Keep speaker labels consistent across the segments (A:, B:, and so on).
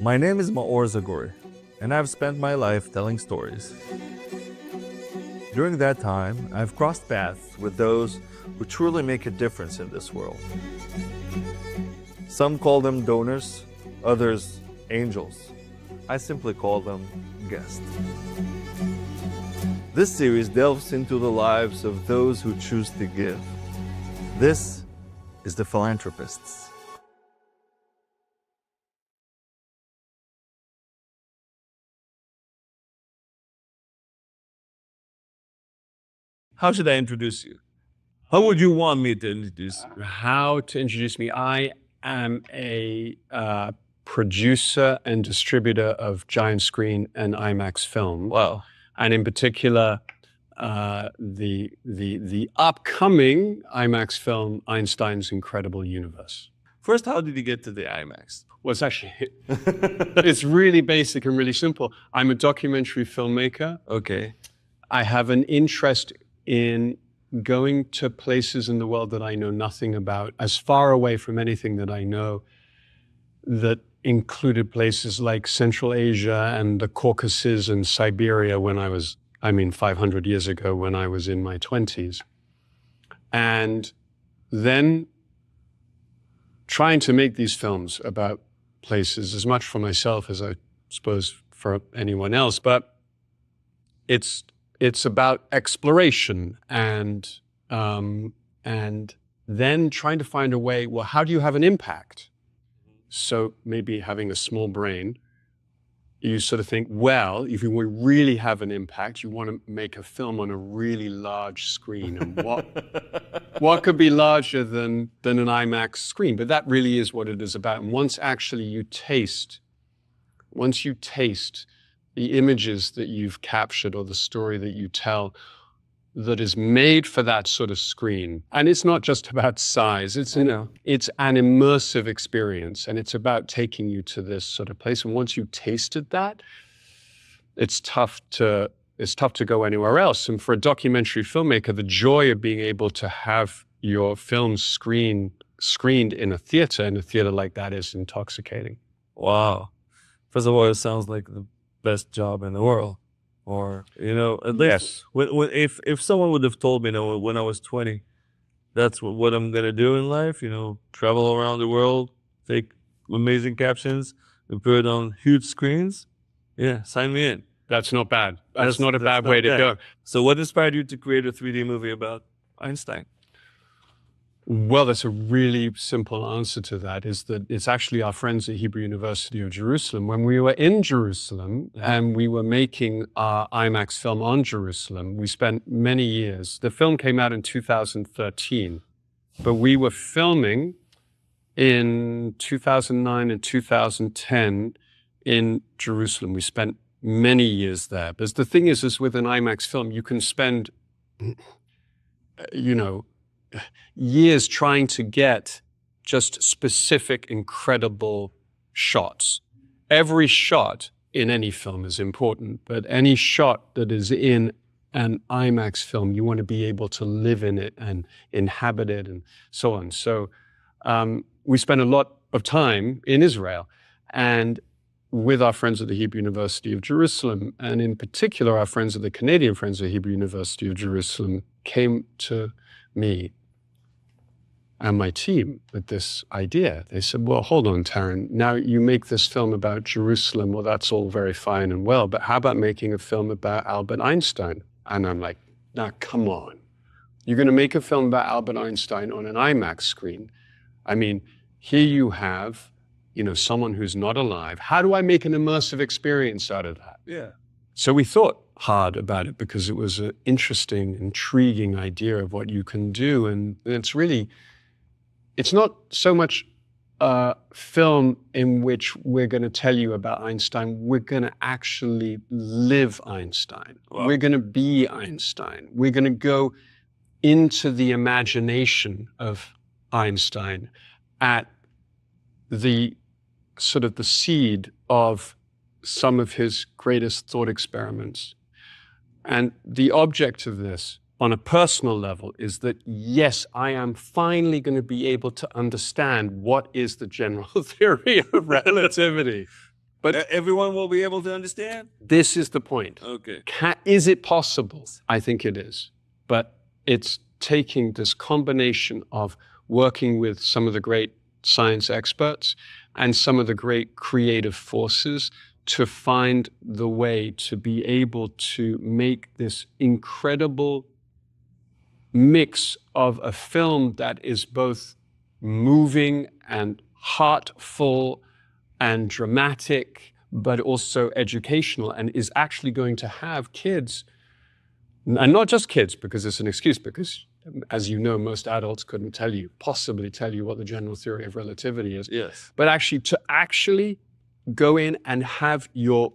A: My name is Maor Zaguri, and I've spent my life telling stories. During that time, I've crossed paths with those who truly make a difference in this world. Some call them donors, others angels. I simply call them guests. This series delves into the lives of those who choose to give. This is the Philanthropists. How should I introduce you? How would you want me to introduce you?
B: How to introduce me? I am a producer and distributor of Giant Screen and IMAX film.
A: Wow.
B: And in particular, the upcoming IMAX film, Einstein's Incredible Universe.
A: First, how did you get to the IMAX?
B: Well, it's really basic and really simple. I'm a documentary filmmaker.
A: Okay.
B: I have an interest in going to places in the world that I know nothing about, as far away from anything that I know, that included places like Central Asia and the Caucasus and Siberia when I was, 500 years ago when I was in my 20s. And then trying to make these films about places, as much for myself as I suppose for anyone else, but it's about exploration and then trying to find a way, well, how do you have an impact? So maybe having a small brain, you sort of think, well, if you really have an impact, you want to make a film on a really large screen. And what could be larger than an IMAX screen? But that really is what it is about. And once you taste the images that you've captured or the story that you tell that is made for that sort of screen. And it's not just about size, it's an immersive experience, and it's about taking you to this sort of place. And once you tasted that, it's tough to go anywhere else. And for a documentary filmmaker, the joy of being able to have your film screened in a theater like that is intoxicating.
A: Wow. First of all, it sounds like the best job in the world, or at least if someone would have told me when I was 20 that's what I'm gonna do in life, travel around the world, take amazing captions and put it on huge screens, sign me in.
B: That's not bad. That's not a bad way to go.
A: So what inspired you to create a 3D movie about Einstein?
B: Well, that's a really simple answer to that, is that it's actually our friends at Hebrew University of Jerusalem. When we were in Jerusalem and we were making our IMAX film on Jerusalem, we spent many years. The film came out in 2013, but we were filming in 2009 and 2010 in Jerusalem. We spent many years there. But the thing is with an IMAX film, you can spend, years trying to get just specific, incredible shots. Every shot in any film is important, but any shot that is in an IMAX film, you want to be able to live in it and inhabit it and so on. So we spent a lot of time in Israel and with our friends at the Hebrew University of Jerusalem, and in particular, our friends at the Canadian Friends of Hebrew University of Jerusalem came to me and my team with this idea. They said, well, hold on, Taran, now you make this film about Jerusalem. Well, that's all very fine and well, but how about making a film about Albert Einstein? And I'm like, now, come on. You're going to make a film about Albert Einstein on an IMAX screen. Here you have, someone who's not alive. How do I make an immersive experience out of that?
A: Yeah.
B: So we thought hard about it because it was an interesting, intriguing idea of what you can do. And it's not so much a film in which we're going to tell you about Einstein. We're going to actually live Einstein. Wow. We're going to be Einstein. We're going to go into the imagination of Einstein at the sort of the seed of some of his greatest thought experiments. And the object of this on a personal level is that, yes, I am finally going to be able to understand what is the general theory of relativity. But
A: everyone will be able to understand?
B: this is the point.
A: Okay.
B: Is it possible? I think it is. But it's taking this combination of working with some of the great science experts and some of the great creative forces to find the way to be able to make this incredible mix of a film that is both moving and heartful and dramatic, but also educational, and is actually going to have kids, and not just kids because it's an excuse, because as you know, most adults couldn't possibly tell you what the general theory of relativity is.
A: Yes.
B: But actually to go in and have your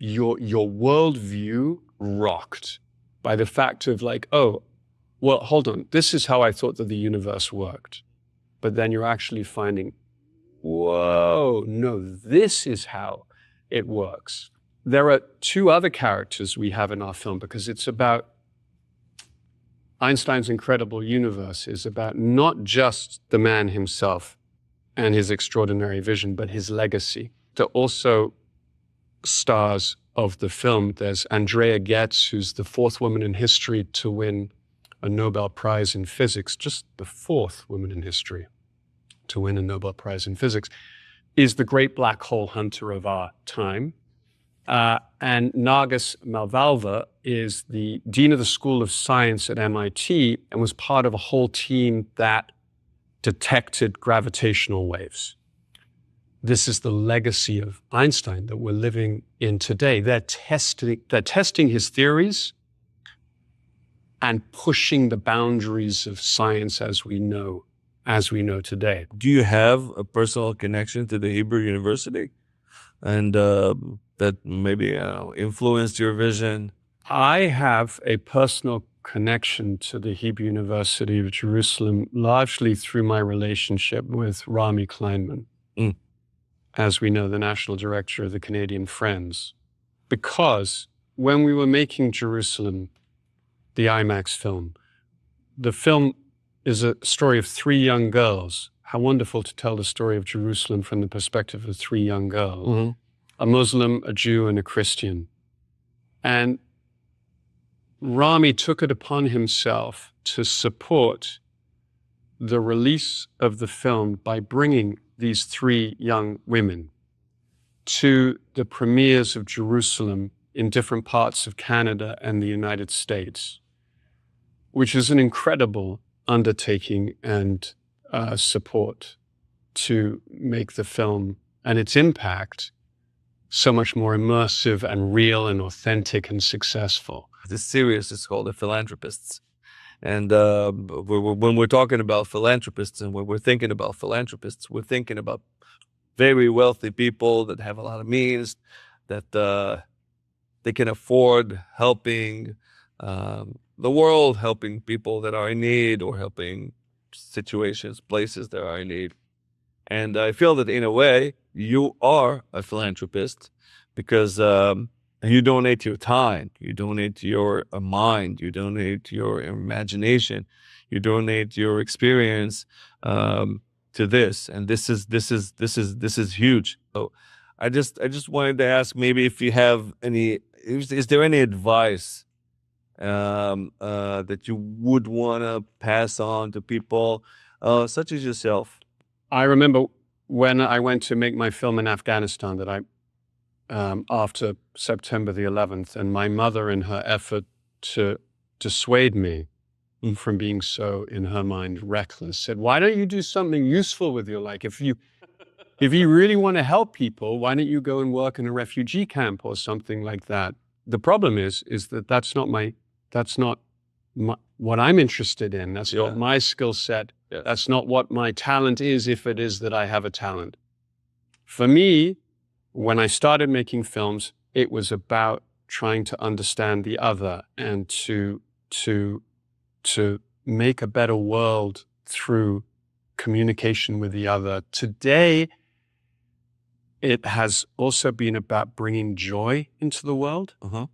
B: worldview rocked by the fact of like, oh, well, hold on, this is how I thought that the universe worked. But then you're actually finding, whoa, no, this is how it works. There are two other characters we have in our film because it's about Einstein's incredible universe is about not just the man himself and his extraordinary vision, but his legacy. There are also stars of the film. There's Andrea Ghez, who's the fourth woman in history to win a Nobel Prize in physics, just the fourth woman in history to win a Nobel Prize in physics, is the great black hole hunter of our time. And Nagas Malvalva is the dean of the School of Science at MIT and was part of a whole team that detected gravitational waves. This is the legacy of Einstein that we're living in today. They're testing his theories and pushing the boundaries of science as we know today.
A: Do you have a personal connection to the Hebrew University? And that maybe influenced your vision?
B: I have a personal connection to the Hebrew University of Jerusalem largely through my relationship with Rami Kleinman, as we know, the national director of the Canadian Friends. Because when we were making Jerusalem, the IMAX film, the film is a story of three young girls. How wonderful to tell the story of Jerusalem from the perspective of three young girls. Mm-hmm. A Muslim, a Jew, and a Christian. And Rami took it upon himself to support the release of the film by bringing these three young women to the premieres of Jerusalem in different parts of Canada and the United States, which is an incredible undertaking and support to make the film and its impact so much more immersive and real and authentic and successful.
A: This series is called The Philanthropists. And when we're talking about philanthropists and when we're thinking about philanthropists, we're thinking about very wealthy people that have a lot of means, that they can afford helping the world, helping people that are in need or helping situations, places that are in need. And I feel that in a way, you are a philanthropist because you donate your time, you donate your mind, you donate your imagination, you donate your experience to this, and this is huge. So I just wanted to ask maybe if you have any, is there any advice that you would want to pass on to people such as yourself?
B: I remember when I went to make my film in Afghanistan that after September the 11th, and my mother, in her effort to dissuade me from being so, in her mind, reckless, said, why don't you do something useful with your life? If you really want to help people, why don't you go and work in a refugee camp or something like that? The problem is that that's not what I'm interested in. That's not my skill set. Yeah. That's not what my talent is, if it is that I have a talent. For me, when I started making films, it was about trying to understand the other and to make a better world through communication with the other. Today, it has also been about bringing joy into the world. Uh-huh.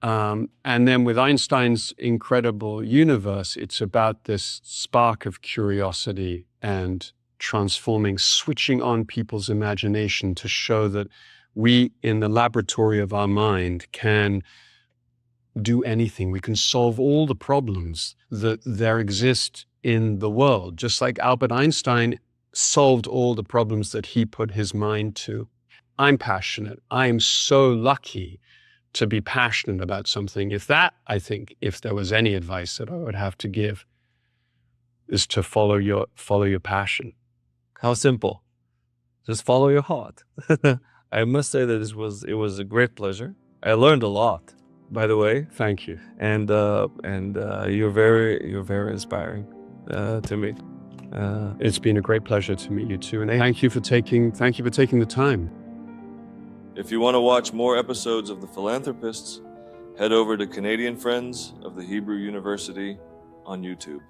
B: And then with Einstein's incredible universe, it's about this spark of curiosity and transforming, switching on people's imagination to show that We, in the laboratory of our mind, can do anything. We can solve all the problems that there exist in the world, just like Albert Einstein solved all the problems that he put his mind to. I'm passionate. I am so lucky to be passionate about something. I think, if there was any advice that I would have to give, is to follow your passion.
A: How simple. Just follow your heart. I must say that it was a great pleasure. I learned a lot, by the way.
B: Thank you.
A: And you're very inspiring to me.
B: It's been a great pleasure to meet you too, and thank you for taking the time.
A: If you want to watch more episodes of The Philanthropists, head over to Canadian Friends of the Hebrew University on YouTube.